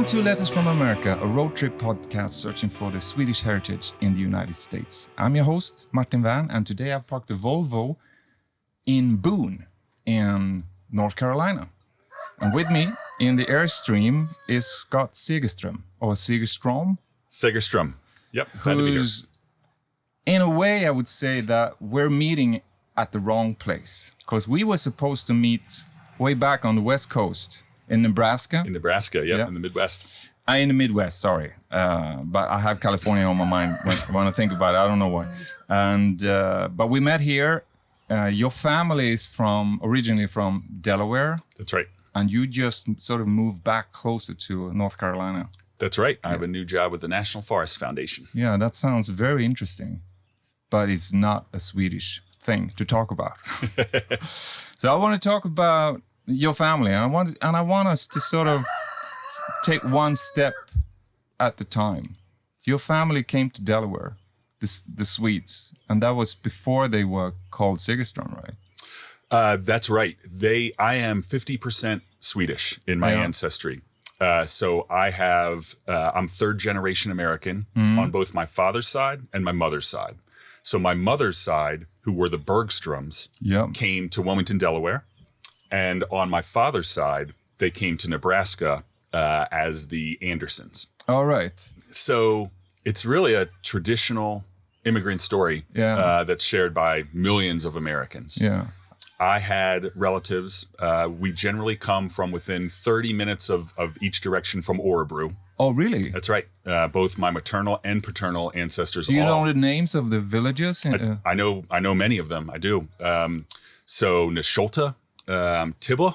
to Letters from America, a road trip podcast searching for the Swedish heritage in the United States. I'm your host, Martin Van, and today I've parked the Volvo in Boone in North Carolina. And with me in the Airstream is Scott Segerstrom, or Segerstrom. Segerstrom. Yep. Glad to be here. In a way, I would say that we're meeting at the wrong place, because we were supposed to meet way back on the West Coast in Nebraska. In Nebraska, yeah, in the Midwest. In the Midwest, sorry. But I have California on my mind when I think about it. I don't know why. And but we met here. Your family is originally from Delaware. That's right. And you just sort of moved back closer to North Carolina. That's right. I have a new job with the National Forest Foundation. Yeah, that sounds very interesting. But it's not a Swedish thing to talk about. So I want to talk about your family, and I want us to sort of take one step at a time. Your family came to Delaware, the Swedes, and that was before they were called Segerstrom, right? That's right. I am 50% Swedish in my ancestry. So I'm third generation American on both my father's side and my mother's side. So my mother's side, who were the Bergstroms, came to Wilmington, Delaware. And on my father's side, they came to Nebraska as the Andersons. All right. So it's really a traditional immigrant story that's shared by millions of Americans. Yeah. I had relatives. We generally come from within 30 minutes of each direction from Orebro. Oh, really? That's right. Both my maternal and paternal ancestors. Do you know the names of the villages? I know many of them. I do. So Nesholta, Tybble,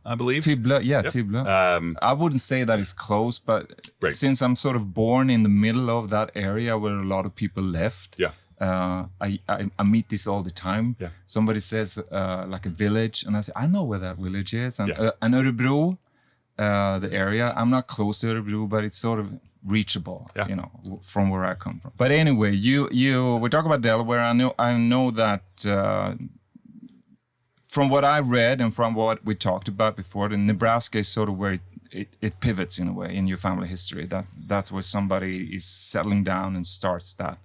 I believe. Tybble, Tybble. I wouldn't say that it's close, but since I'm sort of born in the middle of that area where a lot of people left, I meet this all the time. Yeah. Somebody says like a village, and I say, I know where that village is. And Örebro, the area, I'm not close to Örebro, but it's sort of reachable, from where I come from. But anyway, we talk about Delaware. I know that from what I read and from what we talked about before, the Nebraska is sort of where it pivots in a way in your family history. That's where somebody is settling down and starts that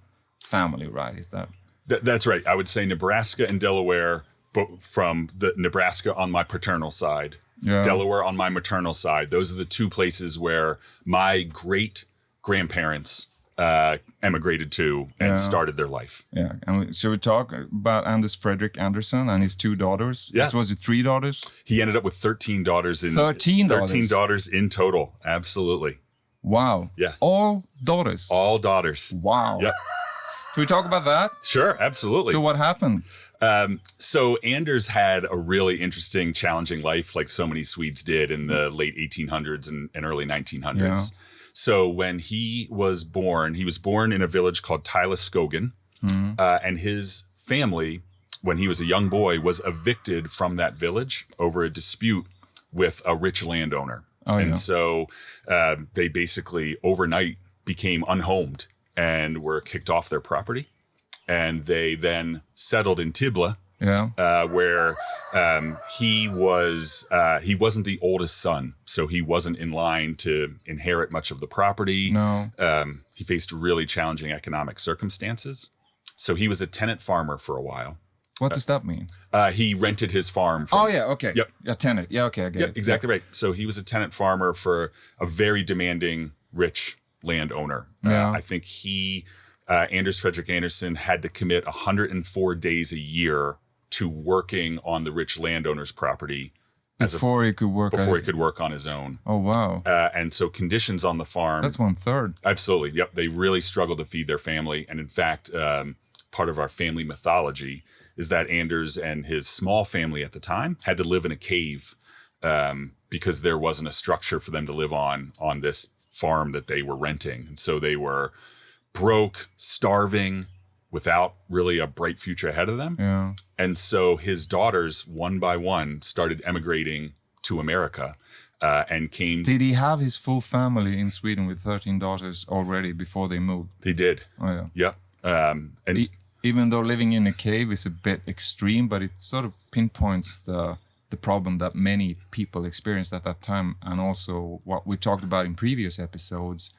family, right? Is that? That's right. I would say Nebraska and Delaware, from the Nebraska on my paternal side, Delaware on my maternal side. Those are the two places where my great grandparents emigrated to and started their life. Yeah. And should we talk about Frederick Andersson and his two daughters? Yeah. Was it 3 daughters? He ended up with 13 daughters. 13 daughters in total. Absolutely. Wow. Yeah. All daughters? All daughters. Wow. Yep. Should we talk about that? Sure, absolutely. So what happened? So Anders had a really interesting, challenging life, like so many Swedes did in the late 1800s and early 1900s. Yeah. So when he was born in a village called Tybble, and his family, when he was a young boy, was evicted from that village over a dispute with a rich landowner. So they basically overnight became unhomed and were kicked off their property. And they then settled in Tybble, where he wasn't the oldest son, so he wasn't in line to inherit much of the property. No. He faced really challenging economic circumstances. So he was a tenant farmer for a while. What does that mean? He rented his farm. Okay. Yep. A tenant. Yeah, okay, I get it. Exactly right. So he was a tenant farmer for a very demanding, rich landowner. Yeah. I think Frederick Andersson had to commit 104 days a year to working on the rich landowner's property before he could work on his own. Oh, wow. And so conditions on the farm. That's 1/3. Absolutely. Yep. They really struggled to feed their family. And in fact, part of our family mythology is that Anders and his small family at the time had to live in a cave because there wasn't a structure for them to live on this farm that they were renting. And so they were broke, starving, without really a bright future ahead of them. Yeah. And so his daughters, one by one, started emigrating to America and came. Did he have his full family in Sweden with 13 daughters already before they moved? He did. Oh, yeah. Yep. Even though living in a cave is a bit extreme, but it sort of pinpoints the the problem that many people experienced at that time, and also what we talked about in previous episodes,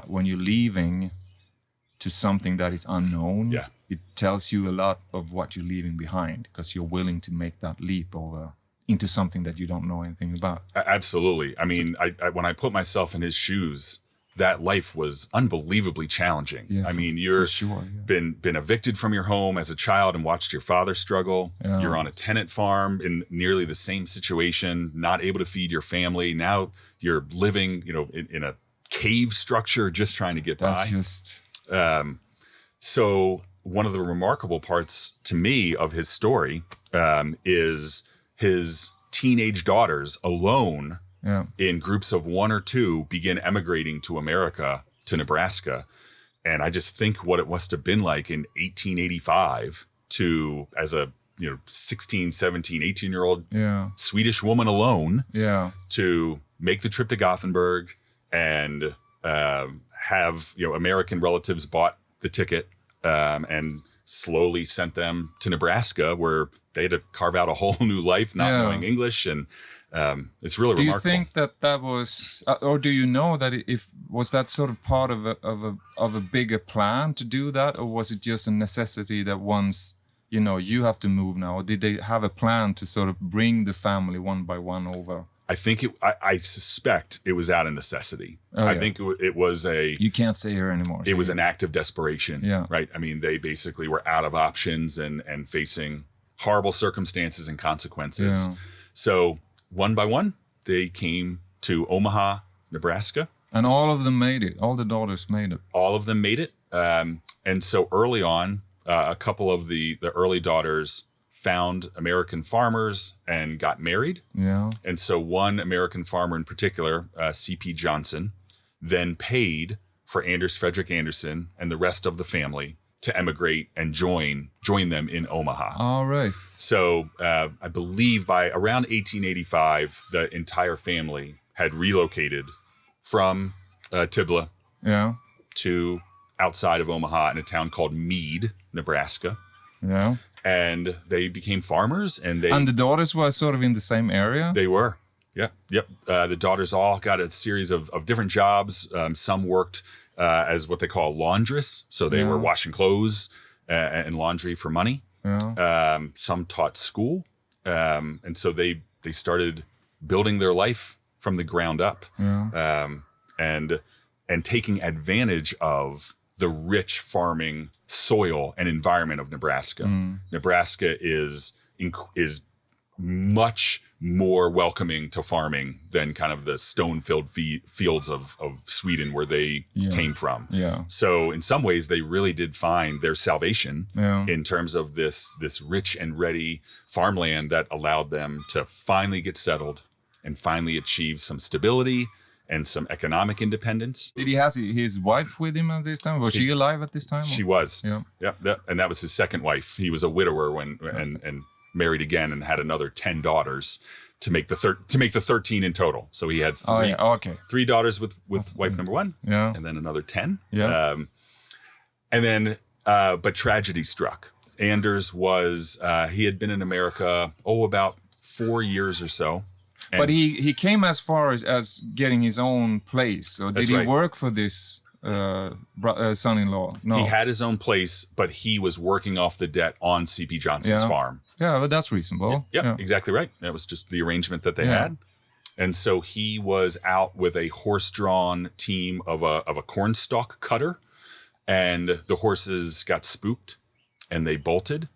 when you're leaving to something that is unknown, it tells you a lot of what you're leaving behind, because you're willing to make that leap over into something that you don't know anything about. Absolutely. I mean, I when I put myself in his shoes, that life was unbelievably challenging. Yeah, I mean, you're been evicted from your home as a child and watched your father struggle. Yeah. You're on a tenant farm in nearly the same situation, not able to feed your family. Now you're living, in a cave structure, just trying to get by. So one of the remarkable parts to me of his story is his teenage daughters alone, in groups of 1 or 2, begin emigrating to America, to Nebraska. And I just think what it must have been like in 1885 as a 16, 17, 18-year-old Swedish woman alone to make the trip to Gothenburg and have American relatives bought the ticket and slowly sent them to Nebraska, where they had to carve out a whole new life, not knowing English, and it's really remarkable. Do you think that was, or do you know that was that sort of part of a bigger plan to do that, or was it just a necessity that once you have to move now, or did they have a plan to sort of bring the family one by one over? I think I suspect it was out of necessity. I think it was you can't stay here anymore. It was an act of desperation, right? I mean, they basically were out of options and facing horrible circumstances and consequences. Yeah. So one by one, they came to Omaha, Nebraska. And all of them made it. All the daughters made it. All of them made it. And so early on, a couple of the early daughters found American farmers and got married. Yeah. And so one American farmer in particular, C.P. Johnson, then paid for Frederick Andersson and the rest of the family to emigrate and join them in Omaha. All right. So I believe by around 1885, the entire family had relocated from Tybble to outside of Omaha in a town called Mead, Nebraska. Yeah. And they became farmers, and the daughters were sort of in the same area. They were, yep. The daughters all got a series of different jobs. Some worked as what they call laundress, so they were washing clothes and laundry for money. Yeah. Some taught school, and so they started building their life from the ground up, and taking advantage of the rich farming soil and environment of Nebraska. Nebraska is much more welcoming to farming than kind of the stone-filled fields of Sweden where they came from. Yeah. So in some ways, they really did find their salvation in terms of this rich and ready farmland that allowed them to finally get settled and finally achieve some stability and some economic independence. Did he have his wife with him at this time? Was she alive at this time? She was. Yeah. And that was his second wife. He was a widower and married again and had another 10 daughters to make the 13 in total. So he had three daughters with wife number one, and then another 10. Yeah. And then, but tragedy struck. Anders he had been in America, about 4 years or so. But he came as far as getting his own place. So did he work for this son-in-law? No. He had his own place, but he was working off the debt on C.P. Johnson's farm. Yeah, but that's reasonable. Yeah, exactly right. That was just the arrangement that they had. And so he was out with a horse-drawn team of a cornstalk cutter, and the horses got spooked, and they bolted,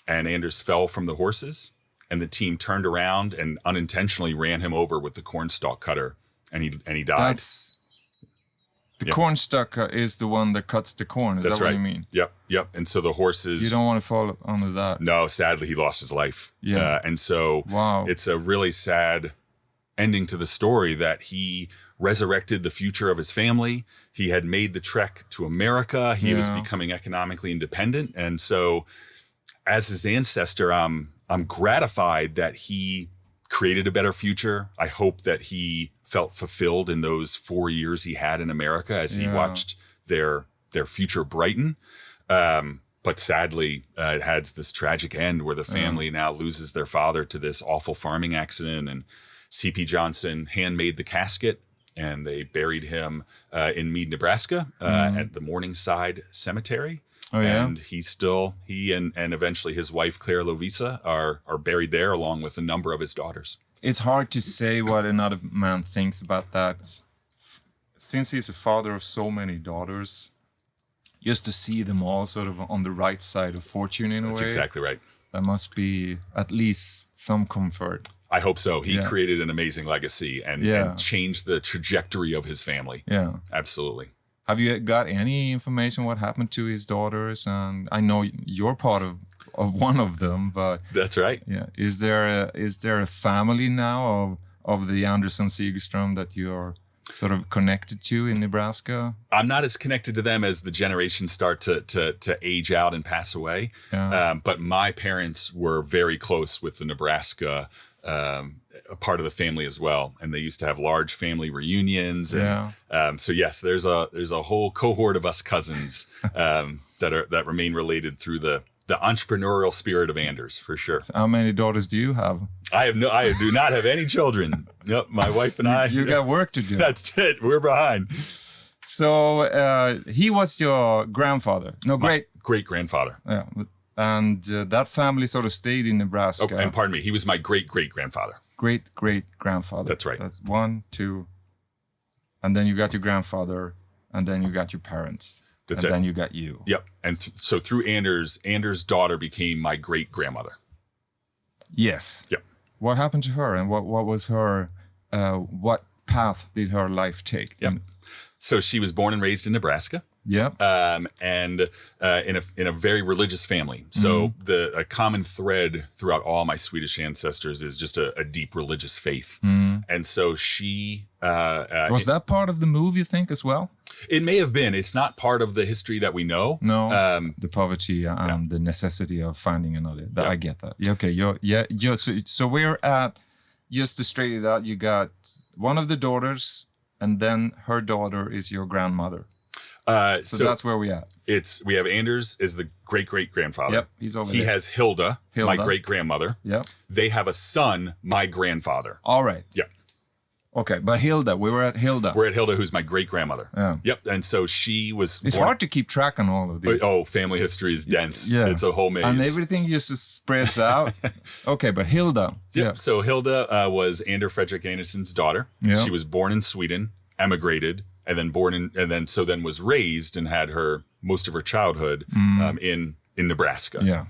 and Anders fell from the horses. And the team turned around and unintentionally ran him over with the cornstalk cutter, and he died. The cornstalk is the one that cuts the corn. Is that what you mean? Yep. And so the horses. You don't want to fall under that. No, sadly, he lost his life. Yeah. And so it's a really sad ending to the story that he resurrected the future of his family. He had made the trek to America. He was becoming economically independent, and so as his ancestor, I'm gratified that he created a better future. I hope that he felt fulfilled in those 4 years he had in America as he watched their future brighten. But sadly, it had this tragic end where the family now loses their father to this awful farming accident. And C.P. Johnson handmade the casket, and they buried him in Mead, Nebraska, at the Morningside Cemetery. Oh, yeah. And he and eventually his wife, Claire Lovisa, are buried there along with a number of his daughters. It's hard to say what another man thinks about that. Since he's a father of so many daughters, just to see them all sort of on the right side of fortune in a way. That's exactly right. That must be at least some comfort. I hope so. He created an amazing legacy and changed the trajectory of his family. Yeah. Absolutely. Have you got any information what happened to his daughters? And I know you're part of one of them, but that's right. Yeah, is there a family now of the Andersson Segerstrom that you're sort of connected to in Nebraska? I'm not as connected to them as the generations start to age out and pass away. Yeah. But my parents were very close with the Nebraska a part of the family as well, and they used to have large family reunions. And, so yes, there's a whole cohort of us cousins that remain related through the entrepreneurial spirit of Anders, for sure. So how many daughters do you have? I do not have any children. Nope, my wife and I. You got work to do. That's it. We're behind. So he was your grandfather? No, great grandfather. Yeah. And that family sort of stayed in Nebraska. Oh, and pardon me, he was my great-great-grandfather. Great-great-grandfather. That's right. That's 1, 2, and then you got your grandfather, and then you got your parents. That's and it. Then you got you. Yep. And so through Anders' daughter became my great-grandmother. Yes. Yep. What happened to her, and what was her, what path did her life take? Yep. So she was born and raised in Nebraska. Yep. And in a very religious family. So a common thread throughout all my Swedish ancestors is just a deep religious faith. And so she was that part of the move, you think, as well? It may have been. It's not part of the history that we know. No. The poverty and the necessity of finding another. I get that. Okay. So we're at, just to straighten it out, you got one of the daughters, and then her daughter is your grandmother. So that's where we at. We have Anders is the great-great-grandfather. Yep, he's over there. He has Hilda, my great-grandmother. Yep. They have a son, my grandfather. All right. Yep. Okay, but Hilda, we were at Hilda. We're at Hilda, who's my great-grandmother. Yeah. Yep, and so she was It's hard to keep track on all of these. Oh, family history is dense. Yeah. It's a whole maze. And everything just spreads out. Okay, but Hilda. Yep. Yeah. So Hilda was Frederick Andersson's daughter. Yep. She was born in Sweden, emigrated, and then then was raised and had most of her childhood in Nebraska. Yeah.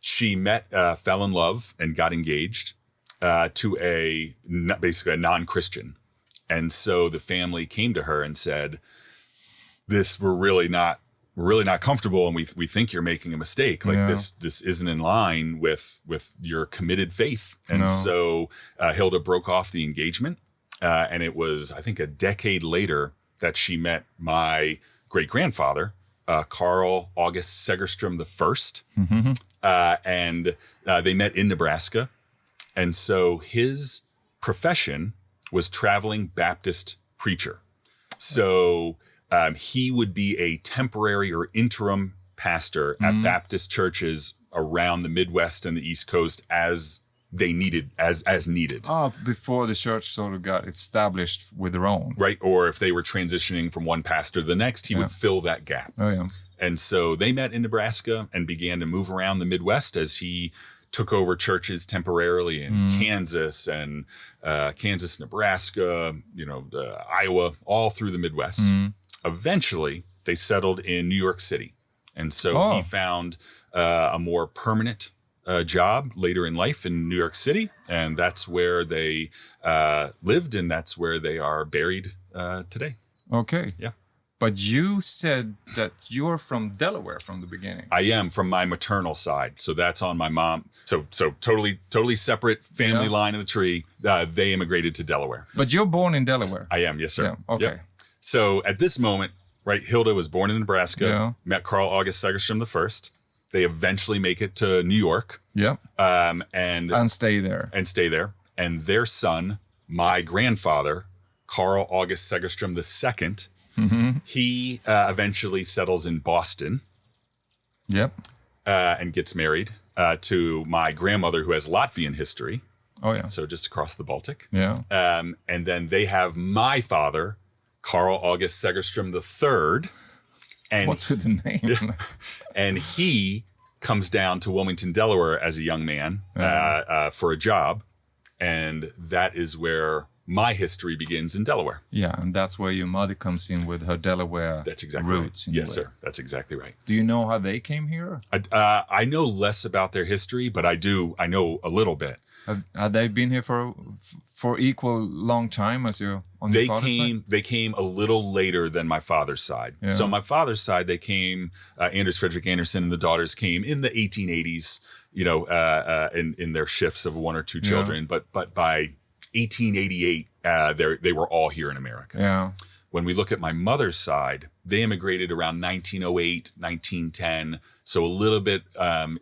She fell in love and got engaged to basically a non-Christian. And so the family came to her and said, we're really not comfortable, and we think you're making a mistake. Like this isn't in line with your committed faith. And so Hilda broke off the engagement. And it was, I think, a decade later that she met my great-grandfather, Carl August Segerstrom I. And they met in Nebraska. And so his profession was traveling Baptist preacher. So he would be a temporary or interim pastor at Baptist churches around the Midwest and the East Coast as needed. Before the church sort of got established with their own. Right. Or if they were transitioning from one pastor to the next, he would fill that gap. Oh, yeah. And so they met in Nebraska and began to move around the Midwest as he took over churches temporarily in Kansas and Nebraska, Iowa, all through the Midwest. Eventually, they settled in New York City. And so he found a more permanent job later in life in New York City, and that's where they lived, and that's where they are buried today. Okay. Yeah. But you said that you're from Delaware from the beginning. I am, from my maternal side, so that's on my mom. So totally separate family line of the tree. They immigrated to Delaware. But you're born in Delaware. I am, yes, sir. Yeah. Okay. Yep. So at this moment, right, Hilda was born in Nebraska. Met Carl August Segerstrom I. They eventually make it to New York. Yeah. And stay there. And their son, my grandfather, Carl August Segerstrom II, he eventually settles in Boston. Yep. and gets married to my grandmother, who has Latvian history. Oh, yeah. So just across the Baltic. Yeah. And then they have my father, Carl August Segerstrom III. And what's with the name? Yeah, and he comes down to Wilmington, Delaware as a young man for a job. And that is where my history begins in Delaware. Yeah, and that's where your mother comes in with her Delaware roots. Right. Yes, sir. That's exactly right. Do you know how they came here? I know less about their history, but I know a little bit. Have they been here for equal long time as your father's side? They came a little later than my father's side. Yeah. So my father's side, they came. Frederick Andersson and the daughters came in the 1880s. In their shifts of one or two children, but by 1888, they were all here in America. Yeah. When we look at my mother's side, they immigrated around 1908, 1910, so a little bit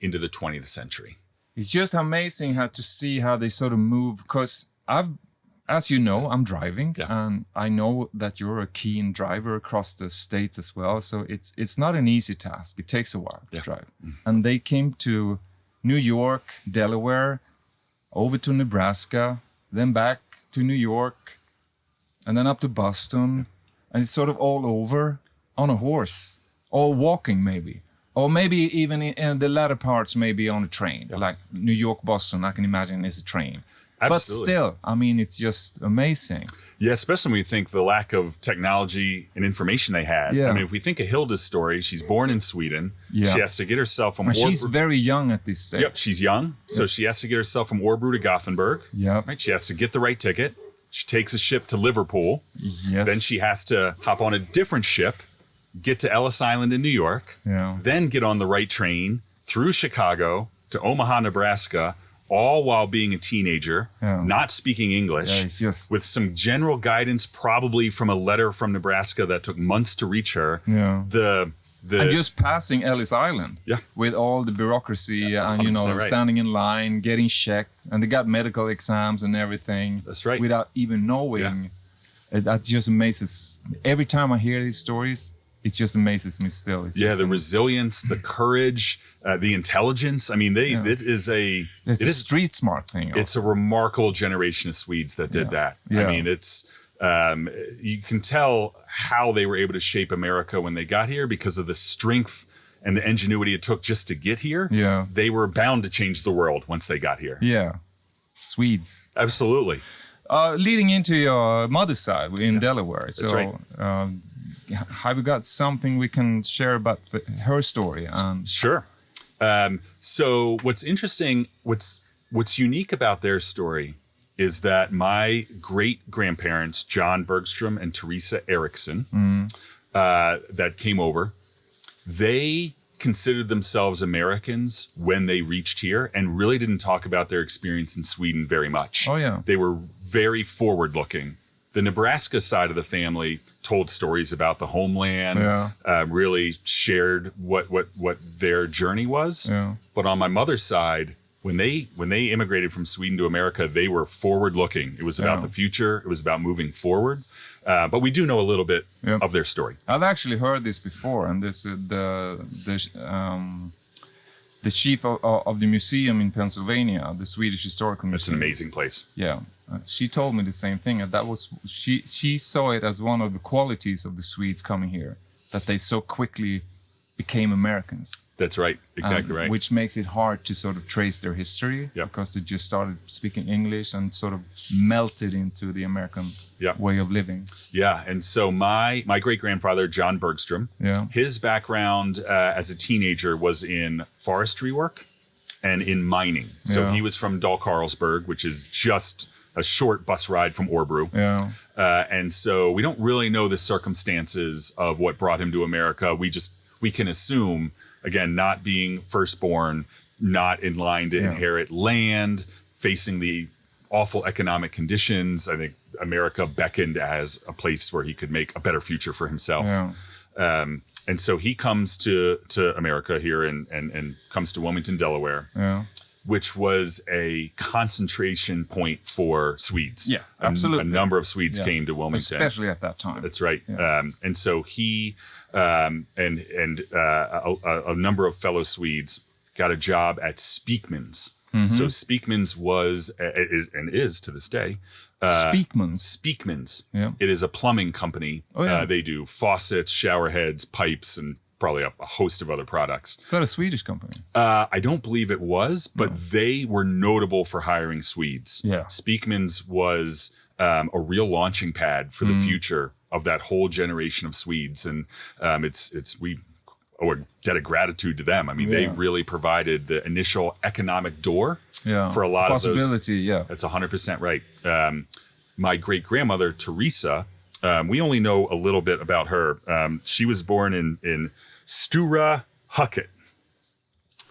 into the 20th century. It's just amazing to see how they sort of move, because as you know, I'm driving, and I know that you're a keen driver across the states as well. So it's not an easy task. It takes a while to drive. Mm-hmm. And they came to New York, Delaware, over to Nebraska, then back to New York, and then up to Boston. And it's sort of all over on a horse, or walking maybe. Or maybe even in the latter parts, maybe on a train, like New York, Boston, I can imagine is a train. Absolutely. But still, I mean, it's just amazing. Yeah, especially when you think the lack of technology and information they had. Yeah. I mean, if we think of Hilda's story, she's born in Sweden. Yeah. She has to get herself from she's very young at this stage. Yep, she's young. So she has to get herself from Orebro to Gothenburg. Yep. Right? She has to get the right ticket. She takes a ship to Liverpool. Yes. Then she has to hop on a different ship, get to Ellis Island in New York, then get on the right train through Chicago to Omaha, Nebraska, all while being a teenager, not speaking English, with some general guidance, probably from a letter from Nebraska that took months to reach her. Yeah. And just passing Ellis Island with all the bureaucraphy and, standing in line, getting checked, and they got medical exams and everything. That's right. Without even knowing. Yeah. That just amazes. Every time I hear these stories, it just amazes me still. The resilience, the courage, the intelligence. I mean, it is a street smart thing. Also. It's a remarkable generation of Swedes that did that. Yeah. I mean, it's you can tell how they were able to shape America when they got here because of the strength and the ingenuity it took just to get here. Yeah, they were bound to change the world once they got here. Yeah, Swedes. Absolutely. Leading into your mother's side in Delaware. That's right. Have you got something we can share about her story? Sure. So what's interesting, what's unique about their story is that my great-grandparents, John Bergstrom and Teresa Eriksson, that came over, they considered themselves Americans when they reached here and really didn't talk about their experience in Sweden very much. Oh, yeah. They were very forward-looking. The Nebraska side of the family told stories about the homeland, really shared what their journey was. Yeah. But on my mother's side, when they immigrated from Sweden to America, they were forward-looking. It was about the future. It was about moving forward. But we do know a little bit of their story. I've actually heard this before, and this the chief of the museum in Pennsylvania, the Swedish Historical Museum. It's an amazing place. Yeah. She told me the same thing. And that was she saw it as one of the qualities of the Swedes coming here, that they so quickly became Americans. That's right. Exactly right. Which makes it hard to sort of trace their history because they just started speaking English and sort of melted into the American way of living. Yeah. And so my great-grandfather, John Bergstrom, his background as a teenager was in forestry work and in mining. So he was from Dahl-Carlsberg, which is just a short bus ride from Orebro. Yeah. And so we don't really know the circumstances of what brought him to America. We can assume, again, not being firstborn, not in line to inherit land, facing the awful economic conditions. I think America beckoned as a place where he could make a better future for himself. Yeah. And so he comes to America here and comes to Wilmington, Delaware, which was a concentration point for Swedes. Yeah, absolutely. A number of Swedes came to Wilmington. Especially at that time. That's right. Yeah. And so he... and a number of fellow Swedes got a job at Speakman's. So Speakman's is to this day. Speakman's. Yeah. It is a plumbing company. Oh, yeah. They do faucets, shower heads, pipes, and probably a host of other products. Is that a Swedish company? I don't believe it was, but they were notable for hiring Swedes. Yeah. Speakman's was a real launching pad for the future of that whole generation of Swedes. And we owe a debt of gratitude to them. I mean, they really provided the initial economic door for a lot of those. Possibility, yeah. That's 100% right. My great-grandmother, Teresa, we only know a little bit about her. She was born in Stura Hucket.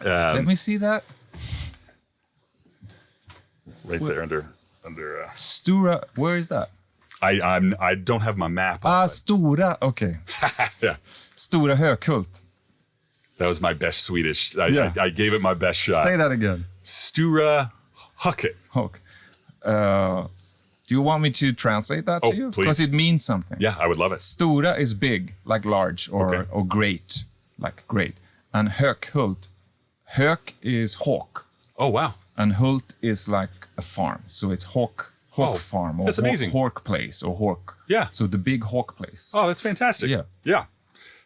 Let me see that. Right there under Stura, where is that? I don't have my map on. Stora, okay. Yeah. Stora Hökult. That was my best Swedish. I gave it my best shot. Say that again. Stura Hucket. Do you want me to translate that to you? Please. Because it means something. Yeah, I would love it. Stora is big, like large, or great, like great. And Hökhult, Hök is hawk. Oh, wow. And Hult is like a farm. So it's hawk farm, or that's amazing. Hawk place, or hawk. Yeah. So the big hawk place. Oh, that's fantastic. Yeah. Yeah.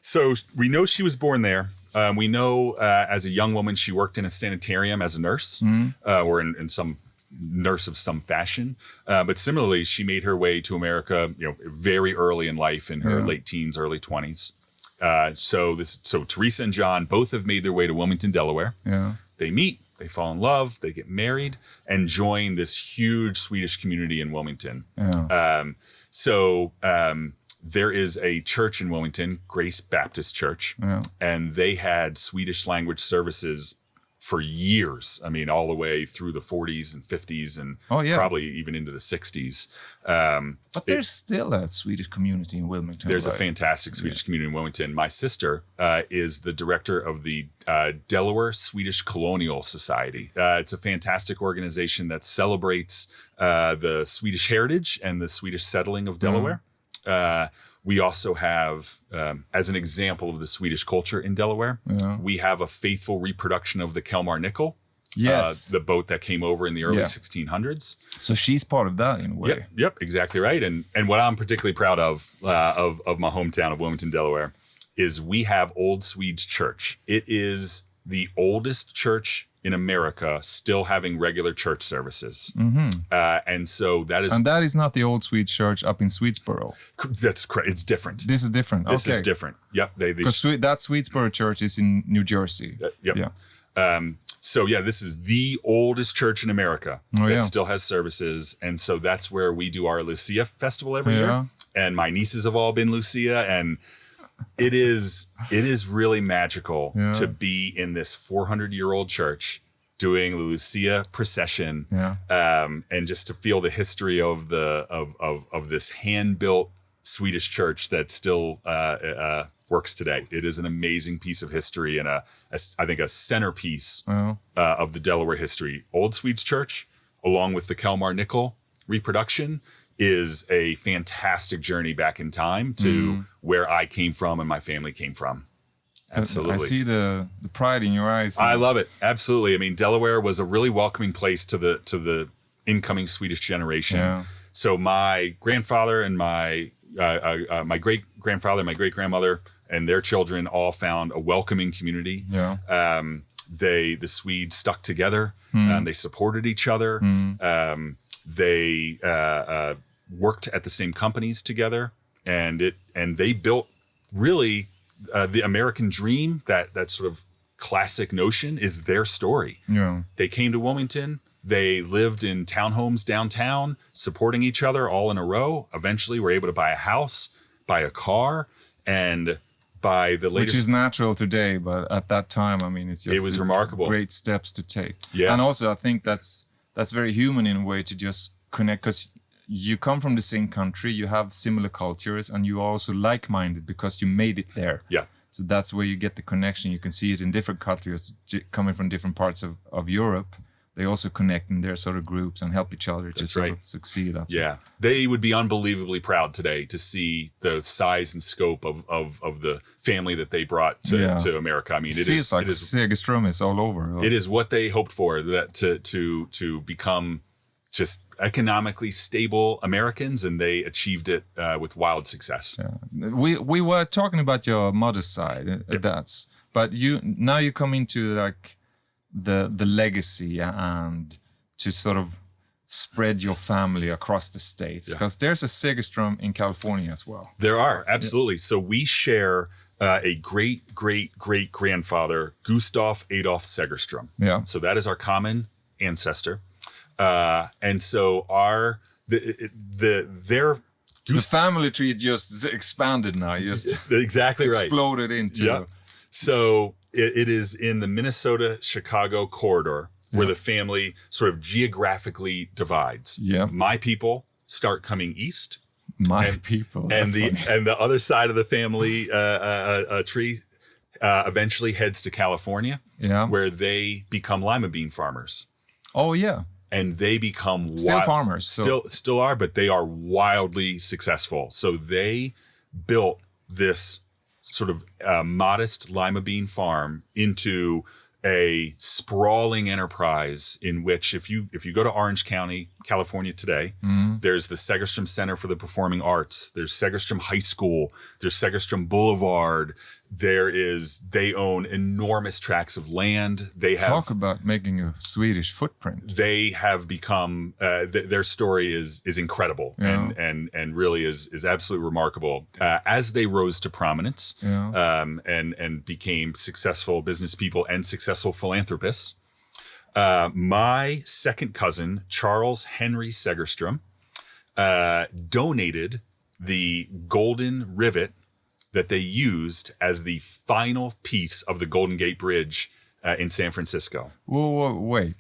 So we know she was born there. We know as a young woman, she worked in a sanitarium as a nurse, or in some nurse of some fashion. But similarly, she made her way to America, very early in life, in her late teens, early 20s. So Teresa and John both have made their way to Wilmington, Delaware. Yeah. They meet, they fall in love, they get married, and join this huge Swedish community in Wilmington. Yeah. There is a church in Wilmington, Grace Baptist Church, and they had Swedish language services for years. I mean, all the way through the 40s and 50s and probably even into the 60s. But there's still a Swedish community in Wilmington. There's a fantastic Swedish community in Wilmington. My sister is the director of the Delaware Swedish Colonial Society. It's a fantastic organization that celebrates the Swedish heritage and the Swedish settling of Delaware. We also have, as an example of the Swedish culture in Delaware, we have a faithful reproduction of the Kalmar Nickel, the boat that came over in the early 1600s. So she's part of that in a way. Yep, exactly right. And what I'm particularly proud of my hometown of Wilmington, Delaware, is we have Old Swedes Church. It is the oldest church in America still having regular church services. And so that is... And that is not the Old Swede Church up in Swedesboro. That's correct. It's different. This is different. This is different. Yep. Because that Swedesboro Church is in New Jersey. Yep. Yeah. This is the oldest church in America that still has services. And so that's where we do our Lucia Festival every year. And my nieces have all been Lucia, and it is really magical to be in this 400-year-old church doing the Lucia procession, and just to feel the history of this hand-built Swedish church that still works today. It is an amazing piece of history and I think a centerpiece of the Delaware history. Old Swedes Church, along with the Kalmar Nickel reproduction, is a fantastic journey back in time to where I came from and my family came from. Absolutely. I see the pride in your eyes. I love it. Absolutely. I mean, Delaware was a really welcoming place to the incoming Swedish generation. Yeah. So my grandfather and my great-grandfather, my great-grandmother, and their children all found a welcoming community. Yeah. The Swedes stuck together. They supported each other. They worked at the same companies together, and they built really the American dream. That sort of classic notion is their story. Yeah. They came to Wilmington. They lived in townhomes downtown, supporting each other all in a row. Eventually, were able to buy a house, buy a car, and by the latest, which is natural today, but at that time, I mean, it was remarkable. Great steps to take. Yeah. And also, I think that's very human in a way to just connect, because you come from the same country, you have similar cultures, and you are also like-minded because you made it there. Yeah. So that's where you get the connection. You can see it in different cultures coming from different parts of Europe, they also connect in their sort of groups and help each other to sort of succeed. They would be unbelievably proud today to see the size and scope of the family that they brought to America. I mean, it feels like Segerstrom is all over. It is what they hoped for, that to become just economically stable Americans, and they achieved it with wild success. Yeah. We were talking about your mother's side, but now you come into like the legacy and to sort of spread your family across the states, because there's a Segerstrom in California as well. There are, absolutely. So we share a great grandfather, Gustav Adolf Segerstrom. Yeah. So that is our common ancestor, and so the family tree just expanded now. Just exactly right. Exploded into. Yep. So it is in the Minnesota-Chicago corridor where the family sort of geographically divides. Yeah. My people start coming east. People. And the other side of the family tree eventually heads to California, where they become lima bean farmers. Oh yeah. And they become still farmers. Still are, but they are wildly successful. So they built this sort of modest lima bean farm into a sprawling enterprise in which, if you go to Orange County, California today, there's the Segerstrom Center for the Performing Arts. There's Segerstrom High School. There's Segerstrom Boulevard. They own enormous tracts of land. Talk about making a Swedish footprint. They have become, their story is incredible and really is absolutely remarkable. As they rose to prominence and became successful business people and successful philanthropists, my second cousin, Charles Henry Segerstrom, donated the golden rivet that they used as the final piece of the Golden Gate Bridge in San Francisco. Whoa, wait.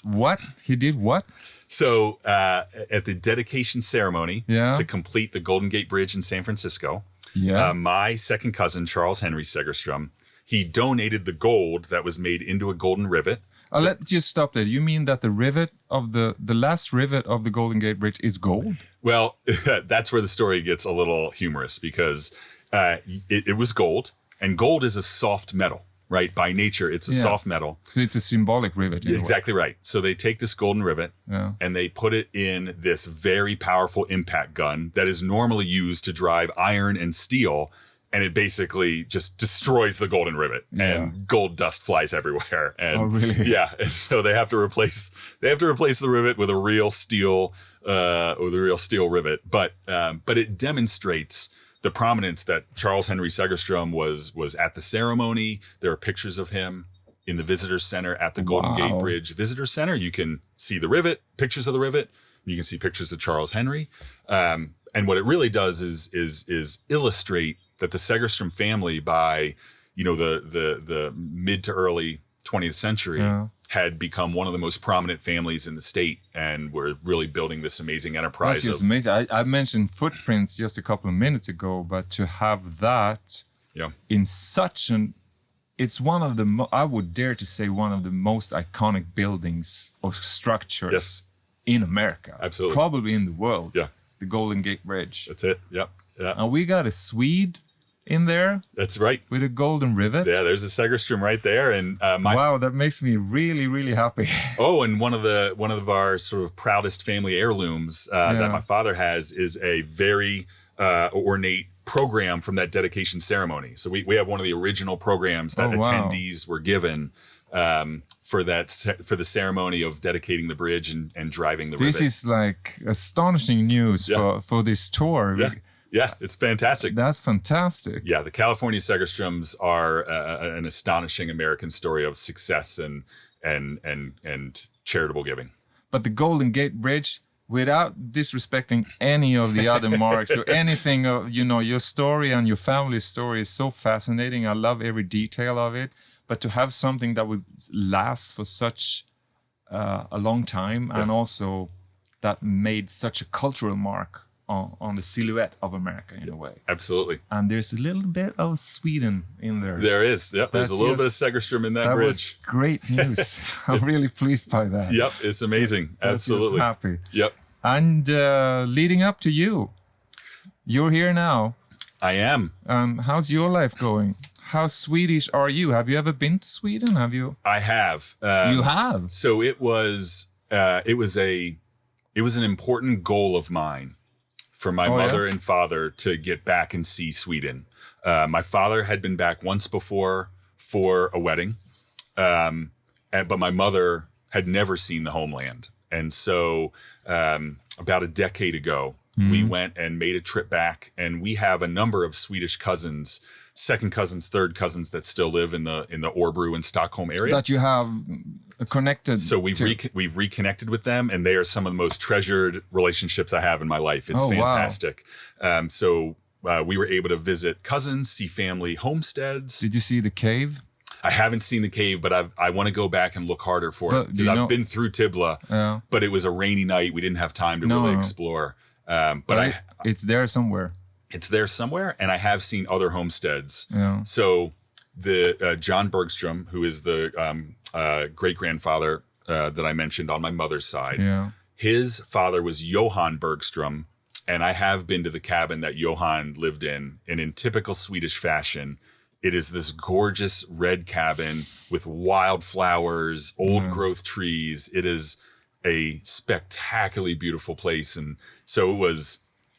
What? He did what? So at the dedication ceremony to complete the Golden Gate Bridge in San Francisco, my second cousin, Charles Henry Segerstrom, he donated the gold that was made into a golden rivet. Let's just stop there. You mean that the rivet of the last rivet of the Golden Gate Bridge is gold? Well, that's where the story gets a little humorous, because it was gold, and gold is a soft metal, right? By nature, it's a soft metal. So it's a symbolic rivet. Exactly right. So they take this golden rivet and they put it in this very powerful impact gun that is normally used to drive iron and steel. And it basically just destroys the golden rivet, and gold dust flies everywhere. And oh, really? Yeah, and so they have to replace the rivet with a real steel rivet. But it demonstrates the prominence that Charles Henry Segerstrom was at the ceremony. There are pictures of him in the visitor center at the Golden Gate Bridge Visitor Center. You can see the rivet, pictures of the rivet. You can see pictures of Charles Henry. And what it really does is illustrate that the Segerstrom family, by the mid to early 20th century, had become one of the most prominent families in the state, and were really building this amazing enterprise. That's just amazing. I mentioned footprints just a couple of minutes ago, but to have that in such it's one of the I would dare to say one of the most iconic buildings or structures in America. Absolutely. Probably in the world. Yeah. The Golden Gate Bridge. That's it. Yep. Yeah. And we got a Swede in there. That's right. With a golden rivet. Yeah, there's a Segerstrom right there, and wow, that makes me really, really happy. Oh, and one of our sort of proudest family heirlooms that my father has is a very ornate program from that dedication ceremony. So we have one of the original programs that attendees were given for the ceremony of dedicating the bridge and driving the rivet. This is like astonishing news for this tour. Yeah. Yeah, it's fantastic. That's fantastic. Yeah, the California Segerstroms are an astonishing American story of success and charitable giving. But the Golden Gate Bridge, without disrespecting any of the other marks or anything, your story and your family's story is so fascinating. I love every detail of it. But to have something that would last for such a long time, and also that made such a cultural mark on the silhouette of America in a way. Absolutely. And there's a little bit of Sweden in there. There is. Yep. There's a little bit of Segerstrom in that bridge. That was great news. I'm really pleased by that. Yep. It's amazing. Absolutely. Happy. Yep. And leading up to you're here now. I am. How's your life going? How Swedish are you? Have you ever been to Sweden? Have you? I have. You have. So it was an important goal of mine for my mother and father to get back and see Sweden. My father had been back once before for a wedding, but my mother had never seen the homeland. And so about a decade ago, we went and made a trip back, and we have a number of Swedish cousins, second cousins, third cousins that still live in the Örebro and Stockholm area. That you have connected. So we've reconnected with them, and they are some of the most treasured relationships I have in my life. It's fantastic. Wow. So we were able to visit cousins, see family homesteads. Did you see the cave? I haven't seen the cave, but I want to go back and look harder for it, because I've been through Tybble, but it was a rainy night. We didn't have time to really explore. But it's there somewhere. It's there somewhere, and I have seen other homesteads. Yeah. So the John Bergstrom, who is the great-grandfather that I mentioned on my mother's side, his father was Johan Bergstrom, and I have been to the cabin that Johan lived in, and in typical Swedish fashion, it is this gorgeous red cabin with wildflowers, old growth trees. It is a spectacularly beautiful place, and so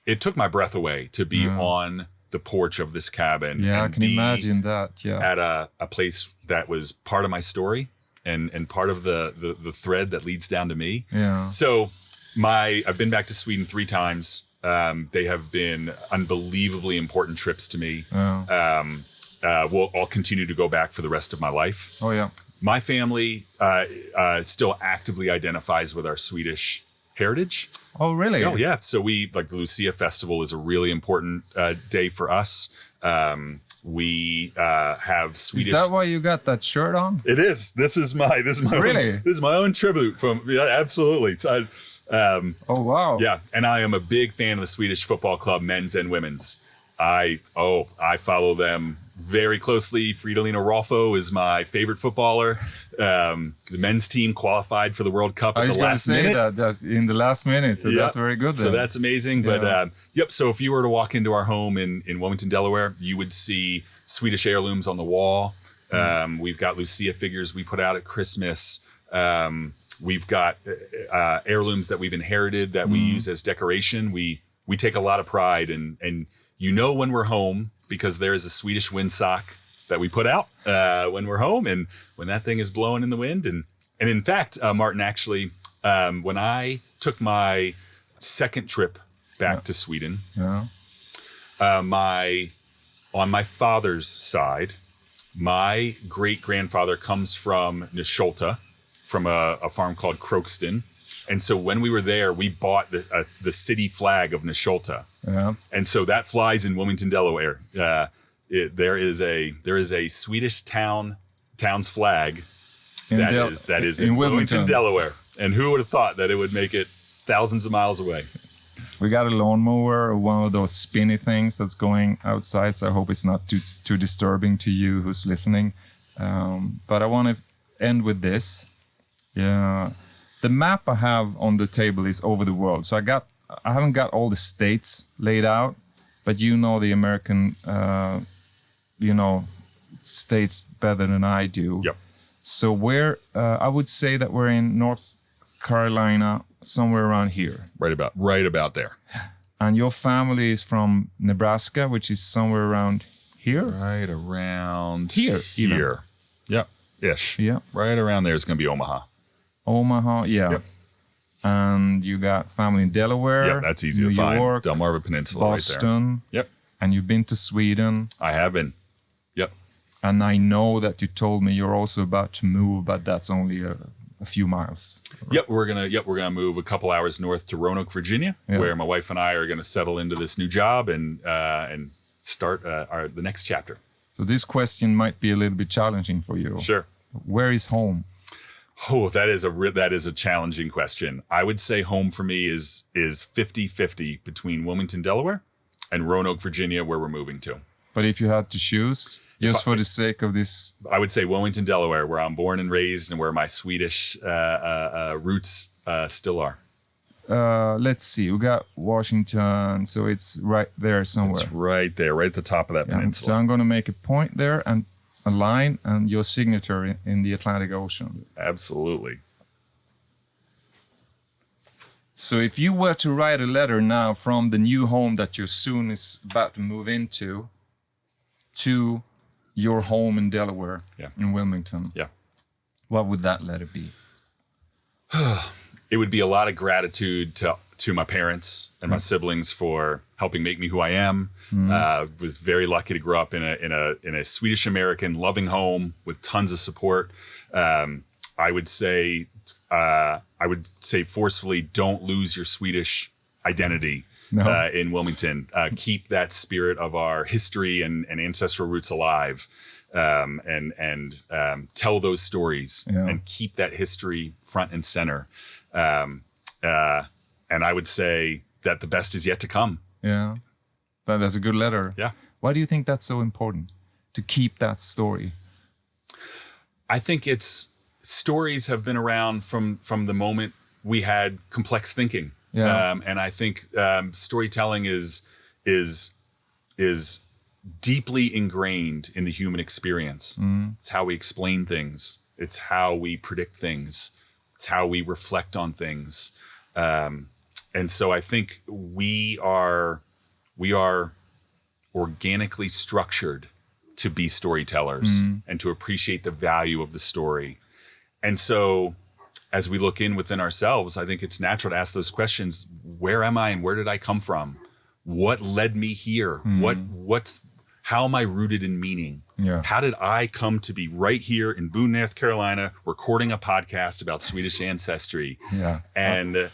it took my breath away to be on the porch of this cabin. Yeah, I can imagine that. Yeah, at a place that was part of my story and part of the thread that leads down to me. Yeah. So I've been back to Sweden 3 times. They have been unbelievably important trips to me. I'll continue to go back for the rest of my life. Oh yeah. My family still actively identifies with our Swedish heritage. Oh, really? Oh, yeah. So the Lucia Festival is a really important day for us. We have Swedish. Is that why you got that shirt on? It is. This is my really? This is my own tribute from. Yeah, absolutely. Oh wow. Yeah, and I am a big fan of the Swedish football club, men's and women's. I follow them very closely. Fridolina Rolfo is my favorite footballer. The men's team qualified for the World Cup at the last minute. I was going to say that in the last minute, so that's very good. So that's amazing. But so if you were to walk into our home in Wilmington, Delaware, you would see Swedish heirlooms on the wall. We've got Lucia figures we put out at Christmas. We've got heirlooms that we've inherited that we use as decoration. We take a lot of pride, and when we're home, because there is a Swedish windsock that we put out when we're home, and when that thing is blowing in the wind. And in fact, Martin, actually, when I took my second trip back to Sweden, on my father's side, my great-grandfather comes from Nesholta, from a farm called Crookston. And so when we were there, we bought the city flag of Nesholta. Yeah. And so that flies in Wilmington, Delaware. There is a Swedish town's flag that is in Wilmington, Delaware. And who would have thought that it would make it thousands of miles away? We got a lawnmower, one of those spinny things that's going outside. So I hope it's not too disturbing to you who's listening. But I want to end with this. Yeah. The map I have on the table is over the world. So I haven't got all the states laid out, but the American, states better than I do. Yep. So I would say that we're in North Carolina, somewhere around here. Right about there. And your family is from Nebraska, which is somewhere around here? Right around here. Here. Yep. Ish. Yeah. Right around there is going to be Omaha. Omaha, yeah. Yep. And you got family in Delaware. Yeah, that's easy to find. New York, Delmarva Peninsula, Boston. Right there. Yep. And you've been to Sweden. I have been. Yep. And I know that you told me you're also about to move, but that's only a few miles. Right? Yep, we're gonna move a couple hours north to Roanoke, Virginia, where my wife and I are gonna settle into this new job and start the next chapter. So this question might be a little bit challenging for you. Sure. Where is home? Oh, that is a challenging question. I would say home for me is 50-50 between Wilmington, Delaware, and Roanoke, Virginia, where we're moving to. But if you had to choose, just for the sake of this, I would say Wilmington, Delaware, where I'm born and raised, and where my Swedish roots still are. Let's see. We got Washington, so it's right there somewhere. It's right there, right at the top of that peninsula. So I'm going to make a point there and a line and your signature in the Atlantic Ocean. Absolutely. So if you were to write a letter now from the new home that you soon is about to move into to your home in Delaware, in Wilmington, what would that letter be? It would be a lot of gratitude to my parents and my siblings for helping make me who I am. Was very lucky to grow up in a Swedish American loving home with tons of support. I would say forcefully, don't lose your Swedish identity in Wilmington. Keep that spirit of our history and ancestral roots alive, and tell those stories and keep that history front and center. And I would say that the best is yet to come. Yeah, that's a good letter. Yeah. Why do you think that's so important to keep that story? I think stories have been around from the moment we had complex thinking. Yeah. And I think storytelling is deeply ingrained in the human experience. It's how we explain things. It's how we predict things. It's how we reflect on things. And so I think we are organically structured to be storytellers and to appreciate the value of the story. And so as we look within ourselves, I think it's natural to ask those questions. Where am I and where did I come from? What led me here? How am I rooted in meaning? Yeah. How did I come to be right here in Boone, North Carolina, recording a podcast about Swedish ancestry? Yeah. And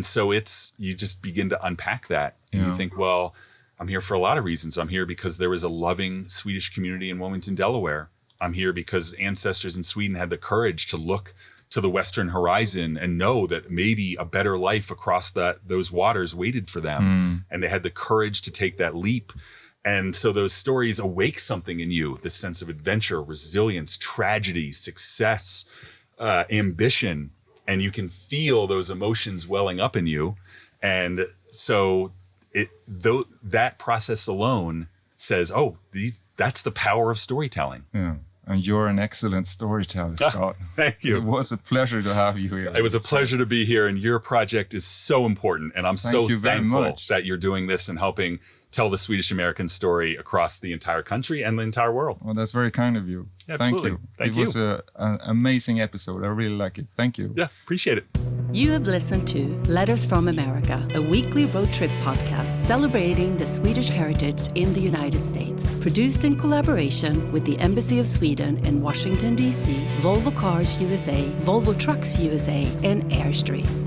so you just begin to unpack that. And you think, well, I'm here for a lot of reasons. I'm here because there was a loving Swedish community in Wilmington, Delaware. I'm here because ancestors in Sweden had the courage to look to the Western horizon and know that maybe a better life across those waters waited for them. And they had the courage to take that leap. And so those stories awake something in you, this sense of adventure, resilience, tragedy, success, ambition, and you can feel those emotions welling up in you. And so that process alone says, that's the power of storytelling. Yeah. And you're an excellent storyteller, Scott. Thank you. It was a pleasure to have you here. It was a pleasure to be here, and your project is so important. And I'm so thankful that you're doing this and helping tell the Swedish American story across the entire country and the entire world. Well, that's very kind of you. Absolutely. Thank you. It was an amazing episode. I really like it. Thank you. Yeah, appreciate it. You have listened to Letters from America, a weekly road trip podcast celebrating the Swedish heritage in the United States. Produced in collaboration with the Embassy of Sweden in Washington, D.C., Volvo Cars USA, Volvo Trucks USA, and Airstream.